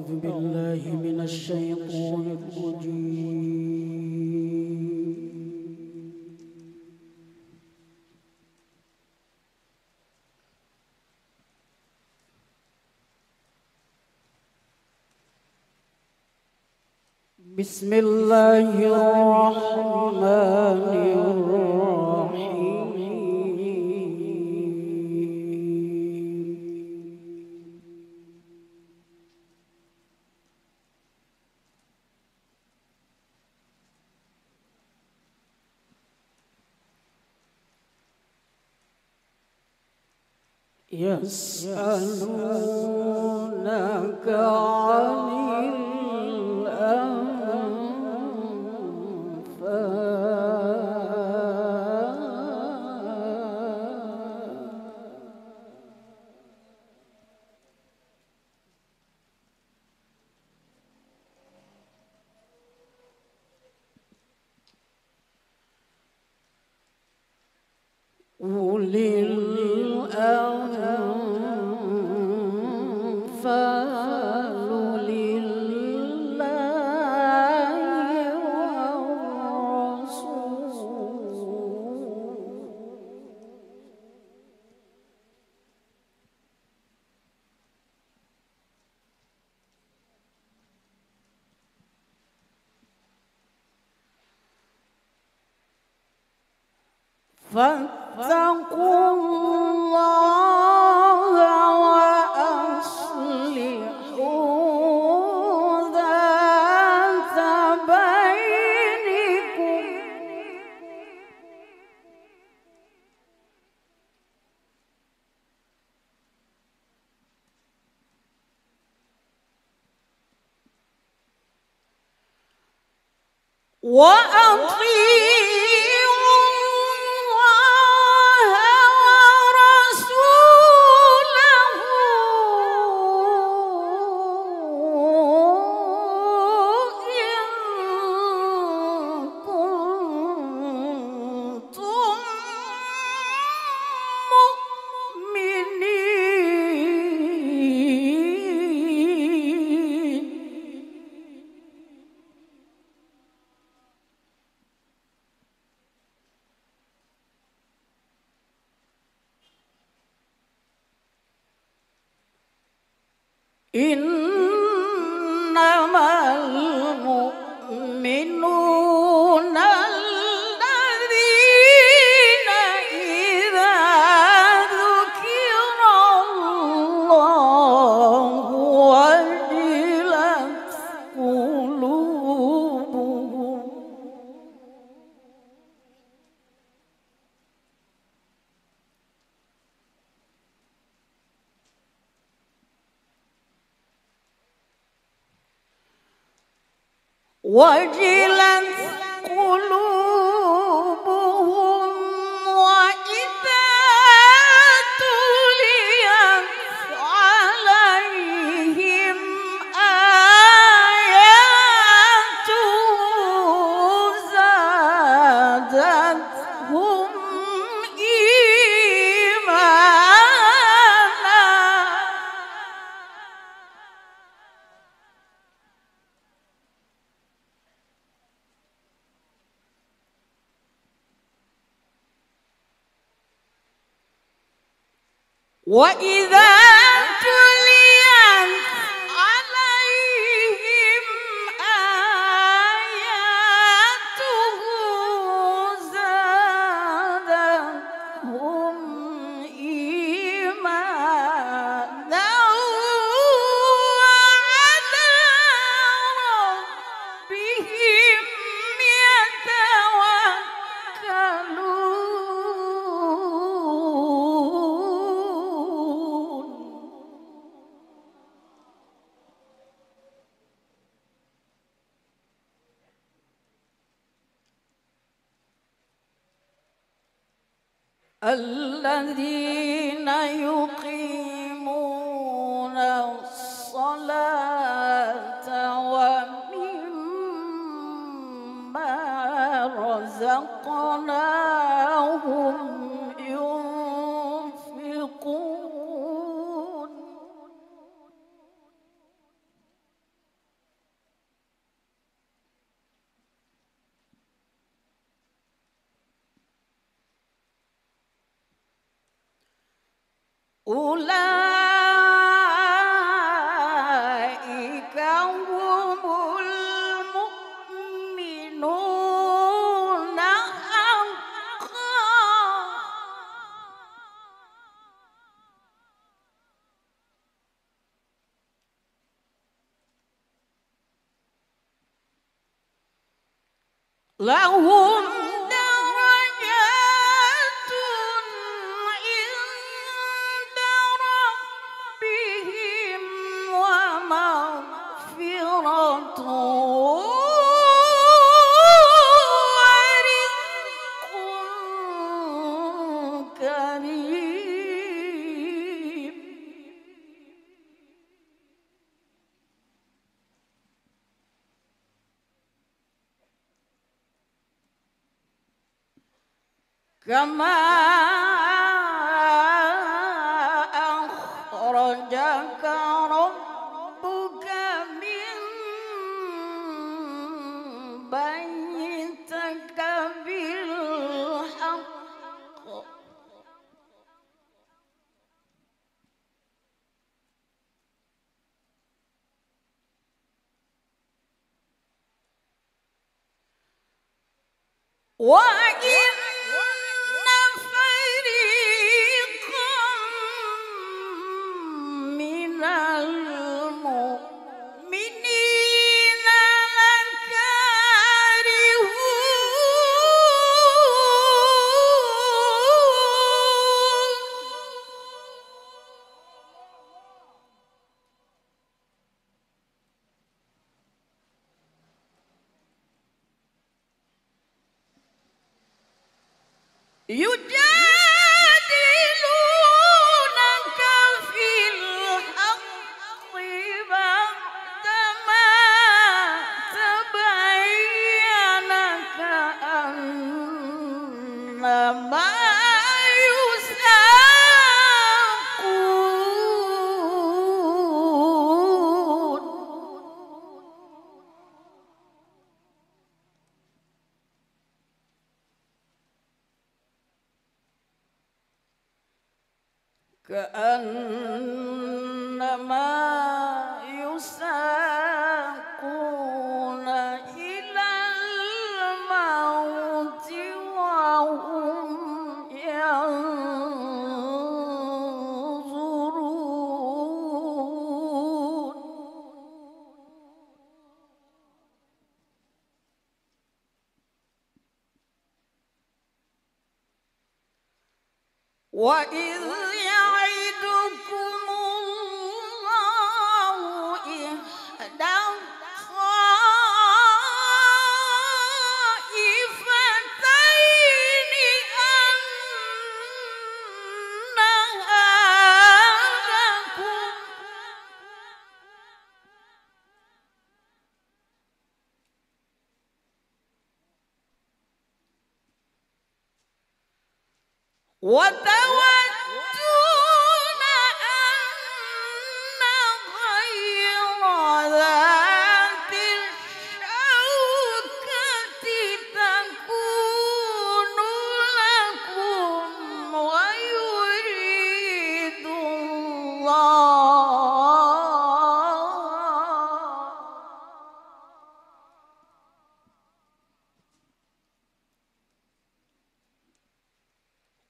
أعوذ بالله من الشيطان الرجيم. بسم الله الرحمن الرحيم. يسألونك عن أولي الأنفال لله والرسول فاتقوا الله وأصلحوا ذات بينكم إنما المؤمنون الذين إذا ذكر الله وجلت قلوبهم وإذا تليت عليهم آياته زادتهم إيمانا وإذا تليت عليهم آياته زادتهم إيمانا وعلى ربهم يتوكلون. الذين يقيمون الصلاة ومما رزقناهم ينفقون. أولئك هم المؤمنون حقا لهم درجات عند ربهم ومغفرة ورزق كريم كما أخرجك ربك من بيتك بالحق وإن فريقا من المؤمنين يجادلونك في الحق بعدما تبين كأنما يساقون إلى الموت وهم ينظرون وإذ يعدكم الله إحدى الطائفتين أنها لكم وتودون أن غير ذات الشوكة تكون لكم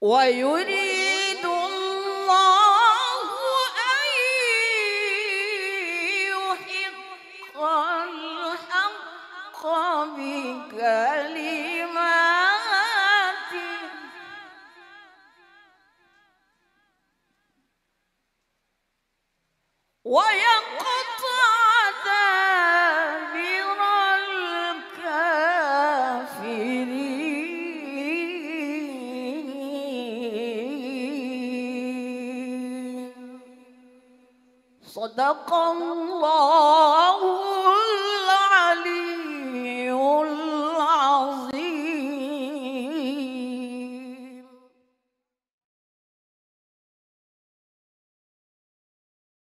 ويريد الله أن يحق الحق بكلماته ويقطع دابر الكافرين صدق الله